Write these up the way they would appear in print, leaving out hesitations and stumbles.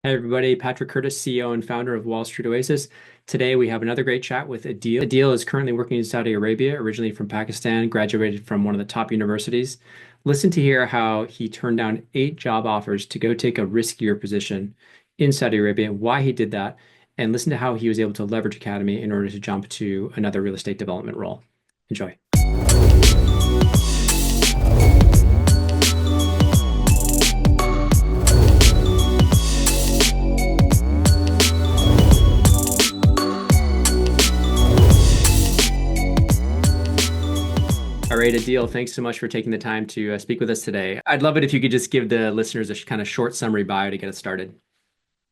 Hey everybody, Patrick Curtis, CEO and founder of Wall Street Oasis. Today we have another great chat with Adeel. Adeel is currently working in Saudi Arabia, originally from Pakistan, graduated from one of the top universities. Listen to hear how he turned down 8 job offers to go take a riskier position in Saudi Arabia, why he did that, and listen to how he was able to leverage Academy in order to jump to another real estate development role. Enjoy. All right, Adeel, thanks so much for taking the time to speak with us today. I'd love it if you could just give the listeners a kind of short summary bio to get us started.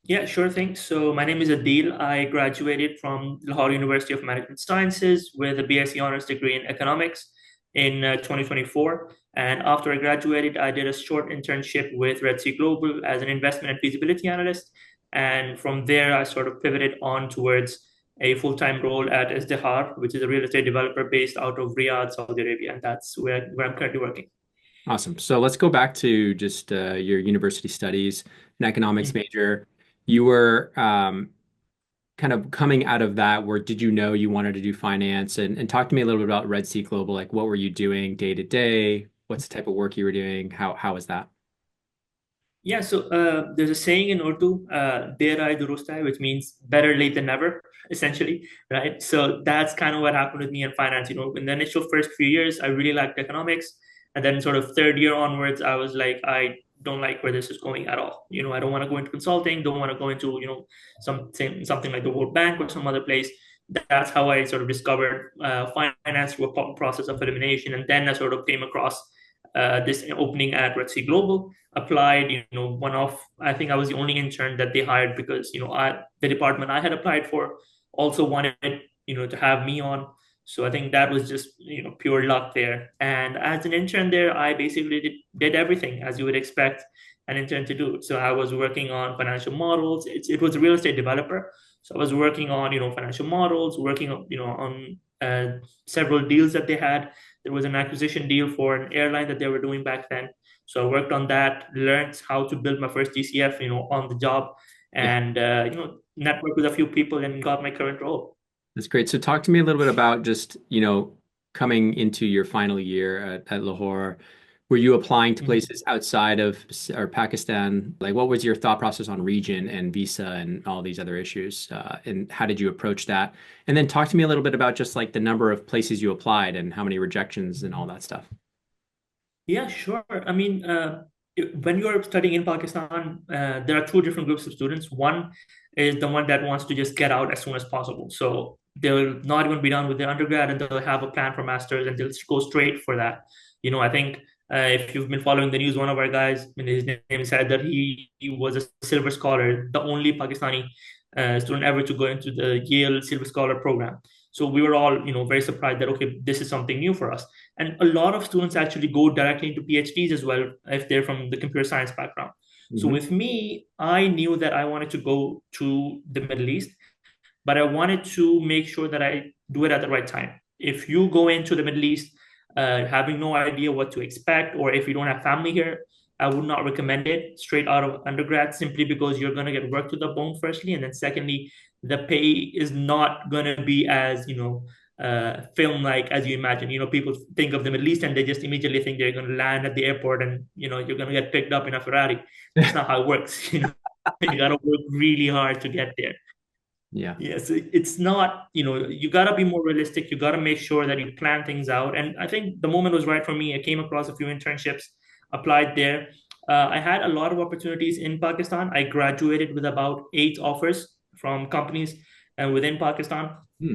Yeah, sure thing. So my name is Adeel. I graduated from Lahore University of Management Sciences with a BSc honors degree in economics in 2024. And after I graduated, I did a short internship with Red Sea Global as an investment and feasibility analyst. And from there, I sort of pivoted on towards a full-time role at Safdar, which is a real estate developer based out of Riyadh, Saudi Arabia. And that's where I'm currently working. Awesome. So let's go back to just your university studies, an economics major. You were kind of coming out of that, where did you know you wanted to do finance? And talk to me a little bit about Red Sea Global. Like, what were you doing day to day? What's the type of work you were doing? How was that? Yeah, so there's a saying in Urdu, "Der ay durust hai," which means better late than never, essentially, right? So that's kind of what happened with me in finance. In the initial first few years, I really liked economics, and then sort of third year onwards, I was like, I don't like where this is going at all. I don't want to go into consulting, don't want to go into something like the World Bank or some other place. That's how I sort of discovered finance through a process of elimination, and then I sort of came across this opening at Red Sea Global, applied, I think I was the only intern that they hired because, the department I had applied for also wanted, to have me on. So I think that was just, pure luck there. And as an intern there, I basically did everything as you would expect an intern to do. So I was working on financial models. It was a real estate developer. So I was working on, financial models, working on, several deals that they had. There was an acquisition deal for an airline that they were doing back then. So I worked on that, learned how to build my first DCF, on the job, Yeah, and networked with a few people and got my current role. that's great. So talk to me a little bit about just, coming into your final year at Lahore. Were you applying to Mhm. places outside of or Pakistan? Like, what was your thought process on region and visa and all these other issues? And how did you approach that? And then talk to me a little bit about just like the number of places you applied and how many rejections and all that stuff. Yeah, sure. I mean, when you're studying in Pakistan, there are two different groups of students. One is the one that wants to just get out as soon as possible. So they'll not even be done with their undergrad and they'll have a plan for masters and they'll go straight for that. I think if you've been following the news, one of our guys, his name said that he was a silver scholar, the only Pakistani student ever to go into the Yale Silver Scholar program. So we were all, very surprised that, okay, this is something new for us. And a lot of students actually go directly into PhDs as well if they're from the computer science background. So Hmm. with me, I knew that I wanted to go to the Middle East, but I wanted to make sure that I do it at the right time. If you go into the Middle East having no idea what to expect, or if you don't have family here, I would not recommend it straight out of undergrad simply because you're going to get work to the bone, firstly. And then secondly, the pay is not going to be as, film like as you imagine. People think of the Middle East and they just immediately think they're going to land at the airport and, you're going to get picked up in a Ferrari. That's not how it works. You got to work really hard to get there. Yeah. Yes, it's not, you got to be more realistic. You got to make sure that you plan things out. And I think the moment was right for me. I came across a few internships, applied there. I had a lot of opportunities in Pakistan. I graduated with about 8 offers from companies within Pakistan. Hmm.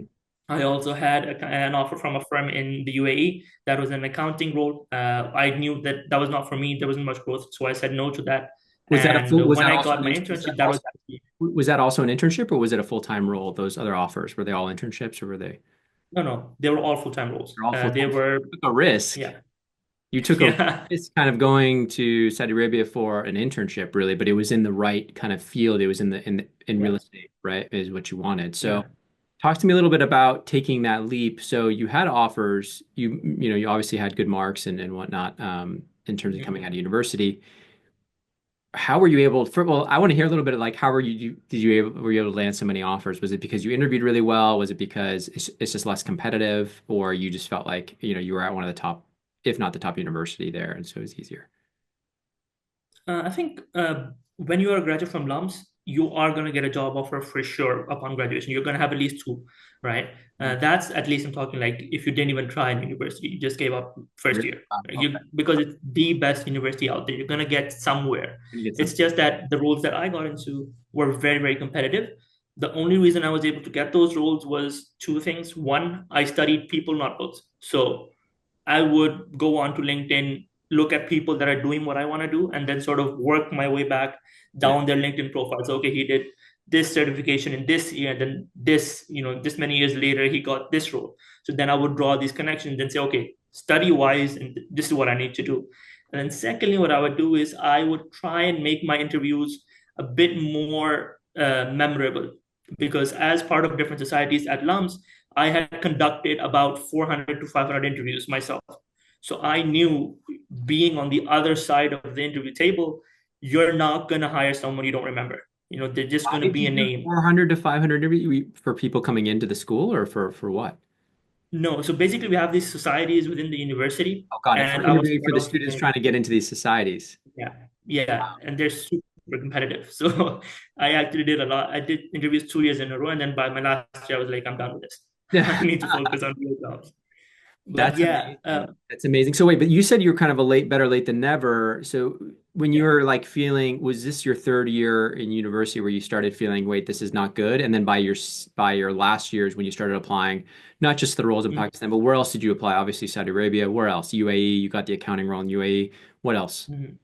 I also had an offer from a firm in the UAE that was an accounting role. I knew that that was not for me. There wasn't much growth, so I said no to that. Was that a And full, was when that I also got an my was that internship, that was also was that also an internship or was it a full-time role? Those other offers, were they all internships or were they no, no, they were all full-time roles. they're all They full-time? So were, you took a risk. yeah, You took a yeah, risk kind of going to Saudi Arabia for an internship, really, but it was in the right kind of field. It was in yeah, real estate, right? Is what you wanted. So yeah. talk to me a little bit about taking that leap. So you had offers, you obviously had good marks and whatnot, in terms of Mhm. coming out of university. how were you able for, well, I want to hear a little bit of like how were you able to land so many offers? Was it because you interviewed really well? Was it because it's just less competitive, or you just felt like, you were at one of the top, if not the top university there, and so it was easier? I think when you are a graduate from LUMS, you are going to get a job offer for sure upon graduation. You're going to have at least two, right? Mhm. That's at least I'm talking like if you didn't even try in university, you just gave up first Really? year. Okay. Because it's the best university out there. You're going to get somewhere. You get It's some. just that the roles that I got into were very, very competitive. The only reason I was able to get those roles was two things. One, I studied people, not books. So I would go on to LinkedIn, look at people that are doing what I want to do, and then sort of work my way back Yeah. down their LinkedIn profiles. Okay, he did this certification in this year, and then this, this many years later, he got this role. So then I would draw these connections and say, okay, study wise, and this is what I need to do. And then secondly, what I would do is I would try and make my interviews a bit more memorable because as part of different societies at LUMS, I had conducted about 400 to 500 interviews myself. So I knew being on the other side of the interview table, you're not going to hire someone you don't remember. They're just Why going to did be you a do name. 400 to 500 for people coming into the school, or for what? No, so basically we have these societies within the university, Oh, got it. For and I was interviewing for part the of students trying to get into these societies. yeah, yeah, and they're super competitive. So I actually did a lot. I did interviews 2 years in a row, and then by my last year, I was like, I'm done with this. Yeah. I need to focus on real jobs. But That's yeah, amazing. That's amazing. So wait, but you said you were kind of a better late than never. So when you yeah. were like feeling, was this your third year in university where you started feeling, wait, this is not good? And then by your last years when you started applying, not just the roles in Mhm. Pakistan, but where else did you apply? Obviously Saudi Arabia. Where else? UAE. You got the accounting role in UAE. What else? Mhm.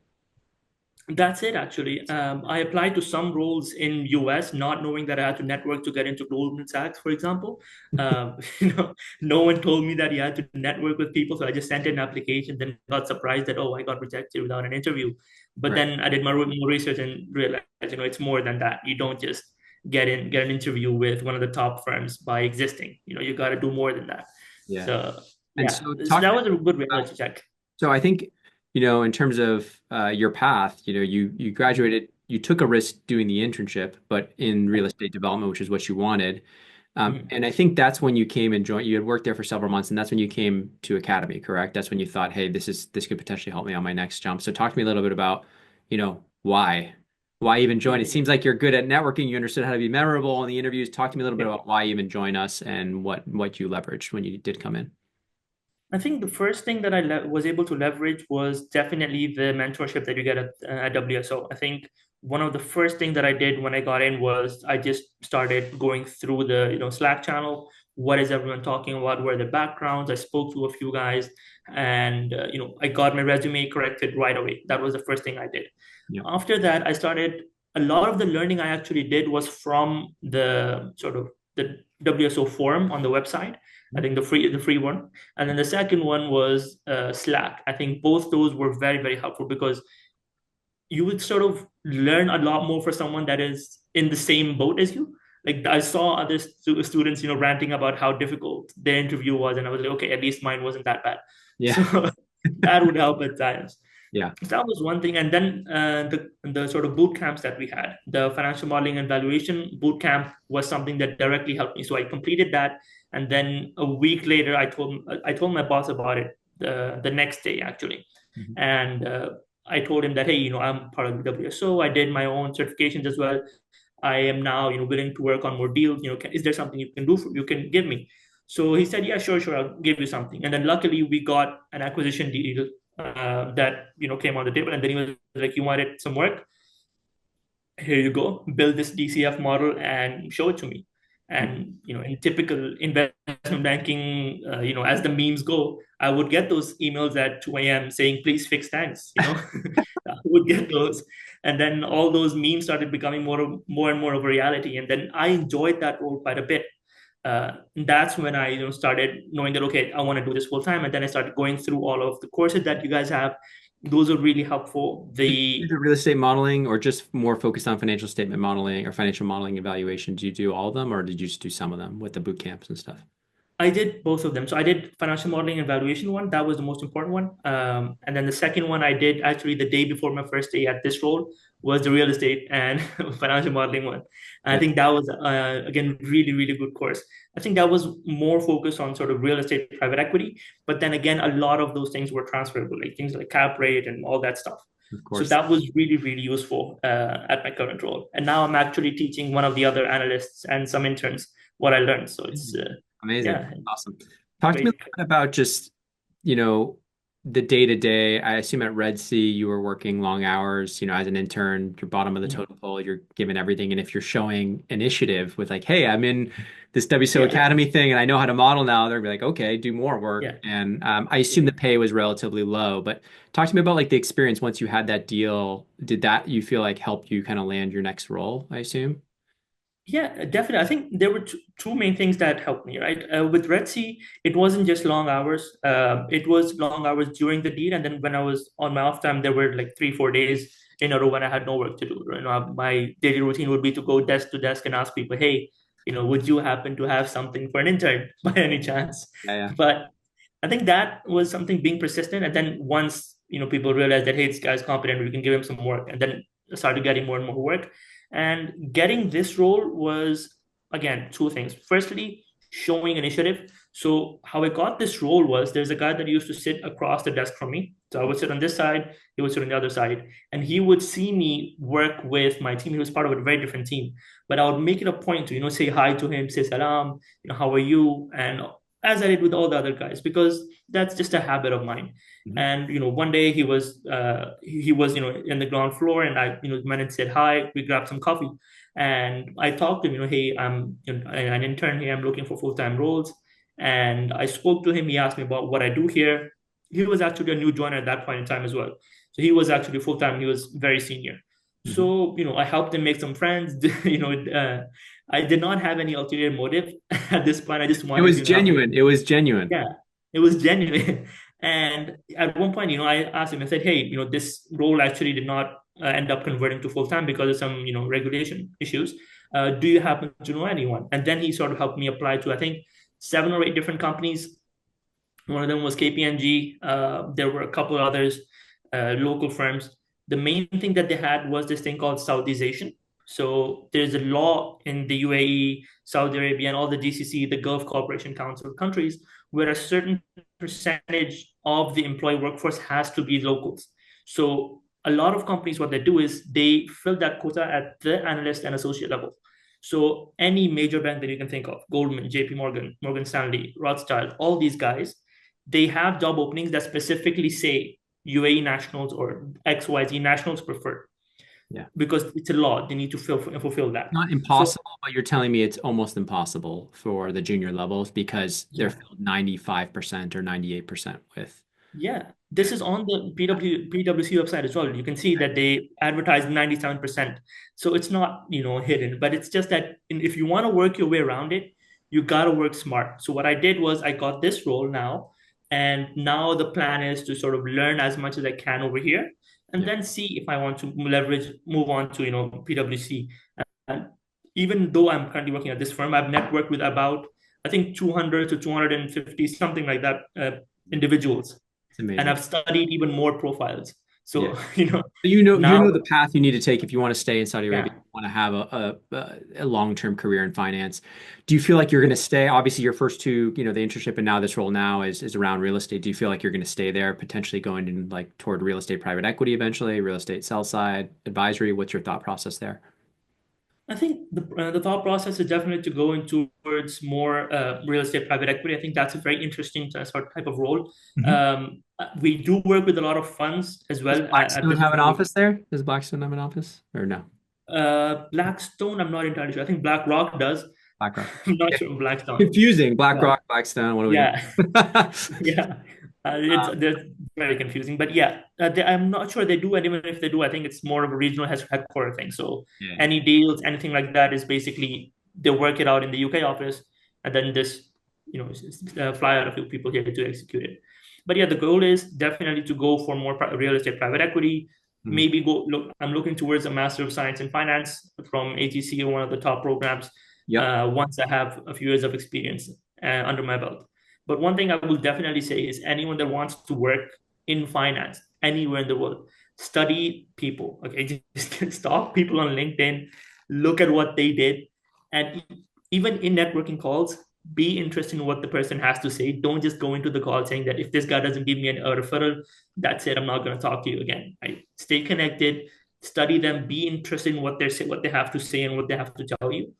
That's it, actually. I applied to some roles in US, not knowing that I had to network to get into Goldman Sachs, for example. No one told me that you had to network with people, so I just sent in an application, then got surprised that I got rejected without an interview. But Right. then I did more research and realized, it's more than that. You don't just get an interview with one of the top firms by existing. You got to do more than that. Yeah. So And yeah, so so talk to that me was a good about, reality check. so I think, in terms of your path, you graduated, you took a risk doing the internship, but in real estate development, which is what you wanted. Mhm. And I think that's when you came and joined, you had worked there for several months, and that's when you came to Academy, correct? That's when you thought, hey, this could potentially help me on my next jump. So talk to me a little bit about, why? Why even join? It Mhm. seems like you're good at networking. You understood how to be memorable in the interviews. Talk to me a little bit Yeah. about why even join us and what you leveraged when you did come in. I think the first thing that I was able to leverage was definitely the mentorship that you get at WSO. I think one of the first things that I did when I got in was I just started going through the Slack channel. What is everyone talking about? What are their backgrounds? I spoke to a few guys, and I got my resume corrected right away. That was the first thing I did. Yeah. After that, I started a lot of the learning I actually did was from the sort of the WSO forum on the website. I think the free one, and then the second one was Slack. I think both those were very, very helpful because you would sort of learn a lot more for someone that is in the same boat as you. Like I saw other students, ranting about how difficult their interview was, and I was like, okay, at least mine wasn't that bad. Yeah. So that would help at times. Yeah. So that was one thing, and then the sort of boot camps that we had, the financial modeling and valuation boot camp was something that directly helped me. So I completed that, and then a week later, I told my boss about it the next day actually, Mhm. and I told him that hey, I'm part of the WSO. I did my own certifications as well. I am now willing to work on more deals. Is there something you can give me? So he said, yeah, sure, sure, I'll give you something. And then luckily we got an acquisition deal that came on the table, and then he was like, "You wanted some work? Here you go. Build this DCF model and show it to me." And in typical investment banking, as the memes go, I would get those emails at 2 a.m. saying, "Please fix tanks." I would get those, and then all those memes started becoming more and more of a reality. And then I enjoyed that role quite a bit. That's when I started knowing that okay, I want to do this full time, and then I started going through all of the courses that you guys have. Those are really helpful. Did you do the real estate modeling or just more focused on financial statement modeling or financial modeling evaluation? Do you do all of them or did you just do some of them with the boot camps and stuff? I did both of them. So I did financial modeling and valuation one. That was the most important one. And then the second one I did actually the day before my first day at this role was the real estate and financial modeling one. And I Yeah. think that was again really really good course. I think that was more focused on sort of real estate, private equity, but then again a lot of those things were transferable, like things like cap rate and all that stuff. Of So course. that was really really useful at my current role. And now I'm actually teaching one of the other analysts and some interns what I learned. So it's Amazing. yeah, Awesome. Talk to me a great. little bit about just, you know, the day to day. I assume at Red Sea you were working long hours, as an intern, you're bottom of the Mhm. totem pole, you're given everything. And if you're showing initiative with like, hey, I'm in this WSO Yeah, Academy thing and I know how to model now, they're gonna be like, okay, do more work. yeah. And I assume the pay was relatively low, but talk to me about like the experience once you had that deal. Did that you feel like help you kind of land your next role, I assume? Yeah, definitely. I think there were two main things that helped me, right? With Red Sea, it wasn't just long hours. It was long hours during the deal, and then when I was on my off time, there were like 3, 4 days in a row when I had no work to do. My daily routine would be to go desk to desk and ask people, "Hey, would you happen to have something for an intern by any chance?" Yeah, yeah. But I think that was something being persistent, and then once people realized that, hey, this guy's competent, we can give him some work, and then started getting more and more work. And getting this role was, again, two things. Firstly, showing initiative. So, how I got this role was there's a guy that used to sit across the desk from me. So, I would sit on this side, he would sit on the other side, and he would see me work with my team. He was part of a very different team, but I would make it a point to, say hi to him, say salam, how are you? And as I did with all the other guys, because that's just a habit of mine. Mhm. And one day he was in the ground floor, and I went and said hi. We grabbed some coffee, and I talked to him. Hey, I'm an intern here. I'm looking for full-time roles, and I spoke to him. He asked me about what I do here. He was actually a new joiner at that point in time as well, so he was actually full-time. He was very senior. Mhm. So I helped him make some friends. I did not have any ulterior motive at this point. I just It wanted was to help him. genuine. It was genuine. Yeah, it was genuine. And at one point, I asked him, I said, hey, this role actually did not end up converting to full time because of some, regulation issues. Do you happen to know anyone? And then he sort of helped me apply to, I think, 7 or 8 different companies. One of them was KPMG. There were a couple others, local firms. The main thing that they had was this thing called Saudization. So there's a law in the UAE, Saudi Arabia, and all the GCC, the Gulf Cooperation Council countries, where a certain percentage of the employee workforce has to be locals. So a lot of companies, what they do is they fill that quota at the analyst and associate level. So any major bank that you can think of, Goldman, JP Morgan, Morgan Stanley, Rothschild, all these guys, they have job openings that specifically say UAE nationals or XYZ nationals preferred Yeah. because it's a law. They need to fulfill that. Not So impossible, but you're telling me it's almost impossible for the junior levels because they're yeah, filled 95% or 98% with. yeah. This is on the PwC website as well. You can see that they advertise 97%. So it's not, hidden, but it's just that if you want to work your way around it, you got to work smart. So what I did was I got this role now, and now the plan is to sort of learn as much as I can over here and Yeah. then see if I want to move on to, PwC. And even though I'm currently working at this firm, I've networked with about, I think, 200 to 250, something like that, individuals, It's and amazing. I've studied even more profiles. Yeah. So, So you know now, the path you need to take if you want to stay in Saudi Arabia, yeah, you want to have a long-term career in finance. Do you feel like you're going to stay? Obviously, your first two, the internship and now this role now is around real estate. Do you feel like you're going to stay there, potentially going in like toward real estate private equity eventually, real estate sell side advisory? What's your thought process there? I think the thought process is definitely to go into towards more real estate private equity. I think that's a very interesting sort of type of role. Mhm. We do work with a lot of funds as Does well at Blackstone this have an firm. office there? Does Blackstone have an office or no? Blackstone, I'm not entirely sure. I think BlackRock does. BlackRock. I'm not Yeah. sure of Blackstone. Confusing. Yeah, BlackRock, Blackstone. What are we yeah. doing? Yeah, it's Uh, they're very confusing. But yeah, I'm not sure they do, and even if they do, I think it's more of a regional headquarter thing. So yeah. any deals, anything like that, is basically they work it out in the UK office, and then just fly out a few people here to execute it. But yeah, the goal is definitely to go for more real estate private equity. Mhm. Maybe go look. I'm looking towards a Master of Science in Finance from ATC, or one of the top programs. Yep. Once I have a few years of experience, under my belt. But one thing I will definitely say is anyone that wants to work in finance anywhere in the world, study people. Okay, just stalk people on LinkedIn, look at what they did, and even in networking calls, be interested in what the person has to say. Don't just go into the call saying that if this guy doesn't give me a referral, that's it. I'm not going to talk to you again. Right? Stay connected, study them, be interested in what they have to say and what they have to tell you,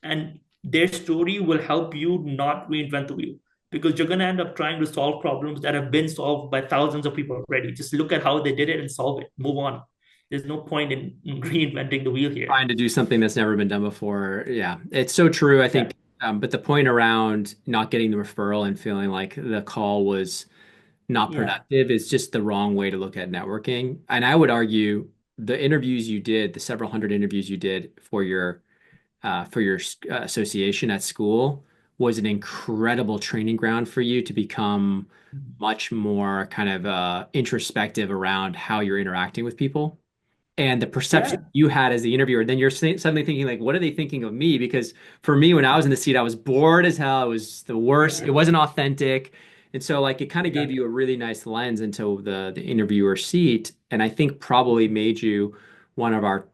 and their story will help you not reinvent the wheel because you're going to end up trying to solve problems that have been solved by thousands of people already. Just look at how they did it and solve it. Move on. There's no point in reinventing the wheel here. Trying to do something that's never been done before. Yeah, it's so true. I Yeah. think, but the point around not getting the referral and feeling like the call was not Yeah. productive is just the wrong way to look at networking. And I would argue the interviews you did, the several hundred interviews you did for your association at school was an incredible training ground for you to become much more kind of introspective around how you're interacting with people and the perception Yeah. you had as the interviewer. Then you're suddenly thinking like, what are they thinking of me? Because for me, when I was in the seat, I was bored as hell. It was the worst. It Yeah. wasn't authentic. And so like it kind of gave Yeah. you a really nice lens into the interviewer seat. And I think probably made you one of our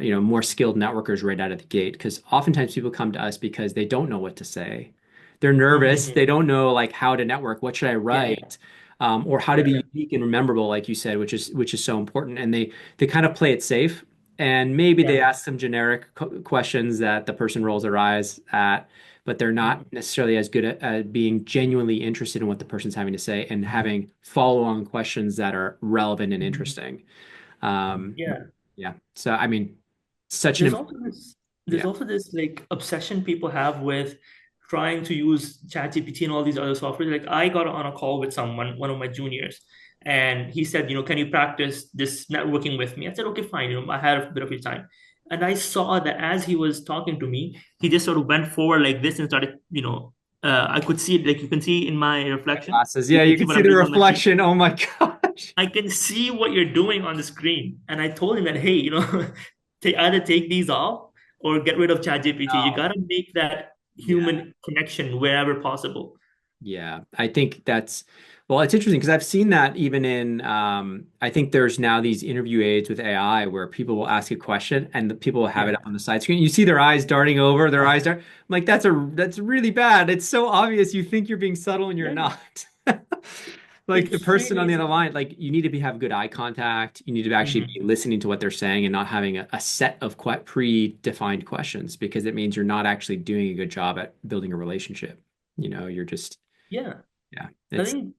more skilled networkers right out of the gate. Because oftentimes people come to us because they don't know what to say. They're nervous. Mm-hmm. They don't know like how to network. What should I Yeah. write? Or how to Yeah. be unique and memorable, like you said, which is so important. And they kind of play it safe, and maybe they Yeah. ask some generic questions that the person rolls their eyes at, but they're not necessarily as good at being genuinely interested in what the person's having to say and having follow-on questions that are relevant and Mhm. interesting. Um, Yeah. yeah. So I mean, such an There's important, also this there's yeah. also this like obsession people have with trying to use ChatGPT and all these other software. Like I got on a call with someone, one of my juniors, and he said, can you practice this networking with me? I said, okay, fine. I had a bit of your time. And I saw that as he was talking to me, he just sort of went forward like this and started, I could see it, like you can see in my reflection. Glasses. You Yeah, can you see can what see I'm the doing on my screen. reflection. Oh my gosh. I can see what you're doing on the screen. And I told him that, hey, either take these off or get rid of ChatGPT. You No. got to make that Yeah. human connection wherever possible. Yeah, I think well, it's interesting because I've seen that even in, I think there's now these interview aids with AI where people will ask a question and the people will have it Yeah. up on the side screen. You see their eyes darting over, their eyes dart. I'm like, that's really bad. It's so obvious. You think you're being subtle and you're Yeah. not. Like the It's person on really, the other line, like you need to have good eye contact. You need to actually be Mhm. listening to what they're saying and not having a set of quite predefined questions because it means you're not actually doing a good job at building a relationship. You're just Yeah. yeah, I it's think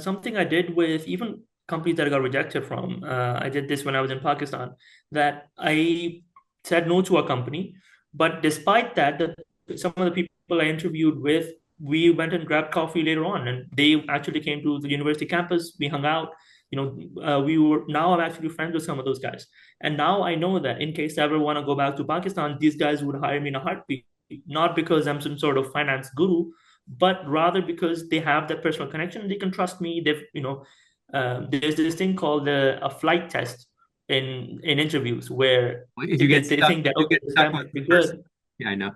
something I did with even companies that I got rejected from, I did this when I was in Pakistan, that I said no to a company. But despite that, some of the people I interviewed with, we went and grabbed coffee later on, and they actually came to the university campus. We hung out. Now I'm actually friends with some of those guys. And now I know that in case I ever want to go back to Pakistan, these guys would hire me in a heartbeat, not because I'm some sort of finance guru, but rather because they have that personal connection. They can trust me. There's this thing called a flight test in interviews where if you they, get they stuck, think that, if you okay, get this guy stuck with might the be person. good. Yeah, I know.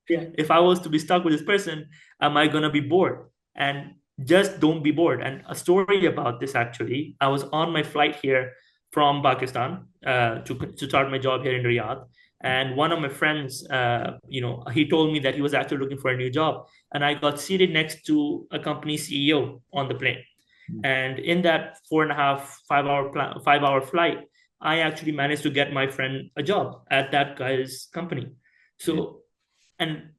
Yeah, if I was to be stuck with this person, am I gonna be bored? And just don't be bored. And a story about this actually, I was on my flight here from Pakistan to start my job here in Riyadh. And one of my friends, he told me that he was actually looking for a new job. And I got seated next to a company CEO on the plane. And in that 4.5, 5 hour flight, I actually managed to get my friend a job at that guy's company. Yeah. So, and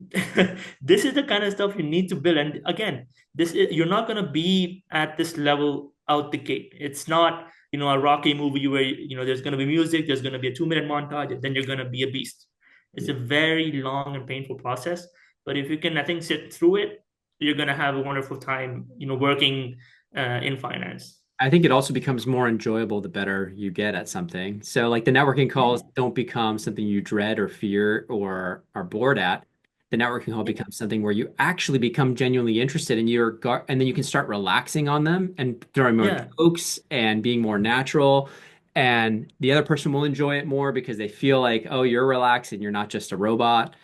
this is the kind of stuff you need to build. And again, you're not going to be at this level out the gate. It's not, a Rocky movie where, there's going to be music, there's going to be a 2 minute montage, and then you're going to be a beast. It's Yeah. a very long and painful process. But if you can, I think, sit through it, you're going to have a wonderful time, working in finance. I think it also becomes more enjoyable the better you get at something. So like the networking calls Yeah. don't become something you dread or fear or are bored at. The networking call Yeah. becomes something where you actually become genuinely interested and and then you can start relaxing on them and throwing more Yeah. jokes and being more natural. And the other person will enjoy it more because they feel like, oh, you're relaxed and you're not just a robot.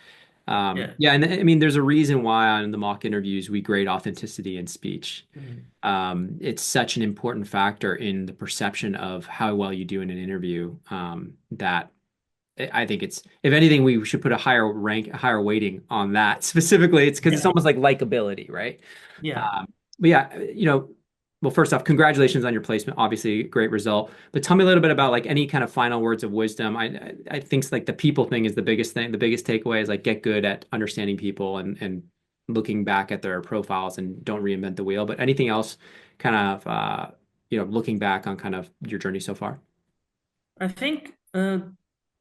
Yeah. Yeah, and I mean, there's a reason why on the mock interviews we grade authenticity in speech. Mhm. It's such an important factor in the perception of how well you do in an interview, that I think it's, if anything, we should put a higher rank, a higher weighting on that specifically. It's because it's Yeah. almost like likability, right? Yeah. But yeah, well, first off, congratulations on your placement. Obviously, great result. But tell me a little bit about like any kind of final words of wisdom. I think like the people thing is the biggest thing. The biggest takeaway is like get good at understanding people and looking back at their profiles and don't reinvent the wheel. But anything else, kind of looking back on kind of your journey so far. I think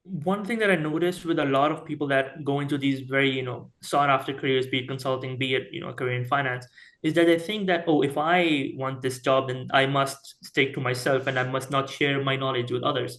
one thing that I noticed with a lot of people that go into these very, sought after careers, be it consulting, be it, a career in finance, is that they think that, oh, if I want this job, then I must stick to myself and I must not share my knowledge with others.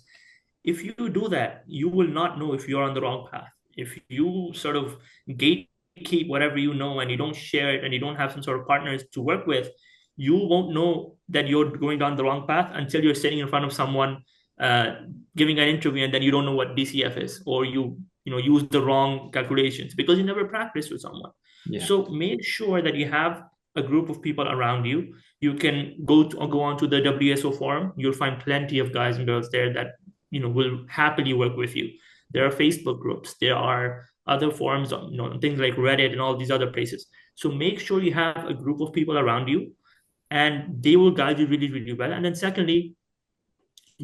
If you do that, you will not know if you're on the wrong path. If you sort of gatekeep whatever you know and you don't share it and you don't have some sort of partners to work with, you won't know that you're going down the wrong path until you're sitting in front of someone uh, giving an interview and then you don't know what DCF is, or you use the wrong calculations because you never practiced with someone. Yeah. So make sure that you have a group of people around you. You can go onto the WSO forum. You'll find plenty of guys and girls there that will happily work with you. There are Facebook groups. There are other forums on things like Reddit and all these other places. So make sure you have a group of people around you, and they will guide you really, really well. And then secondly,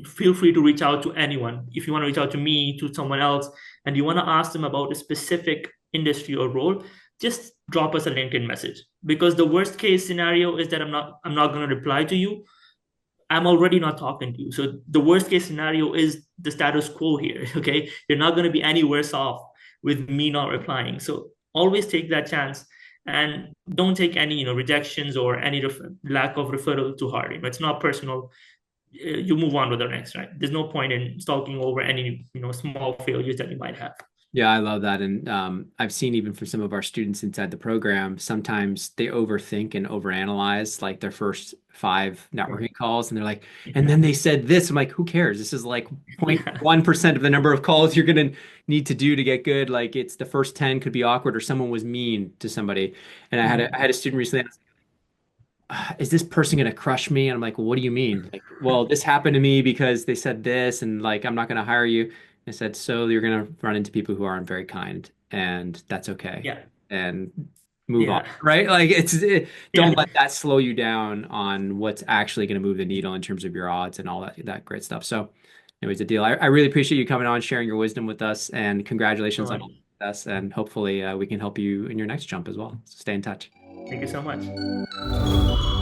feel free to reach out to anyone. If you want to reach out to me, to someone else, and you want to ask them about a specific industry or role, just drop us a LinkedIn message. Because the worst case scenario is that I'm not going to reply to you. I'm already not talking to you. So the worst case scenario is the status quo here. Okay. You're not going to be any worse off with me not replying. So always take that chance and don't take any, rejections or any lack of referral to heart. It's not personal. You move on with the next, right? There's no point in stalking over any, small failures that you might have. Yeah, I love that. And I've seen even for some of our students inside the program, sometimes they overthink and overanalyze like their first five networking calls. And they're like, and then they said this. I'm like, who cares? This is like Yeah. 0.1% of the number of calls you're going to need to do to get good. Like it's the first 10 could be awkward or someone was mean to somebody. And I had a student recently, is this person going to crush me? And I'm like, well, what do you mean? Like, well, this happened to me because they said this, and like, I'm not going to hire you. I said, so you're going to run into people who aren't very kind, and that's okay. Yeah. And move on, Yeah. right? Like, don't Yeah. let that slow you down on what's actually going to move the needle in terms of your odds and all that great stuff. So, anyways, Adeel, I really appreciate you coming on, sharing your wisdom with us, and No congratulations on all worries. this. And hopefully, we can help you in your next jump as well. So stay in touch. Thank you so much.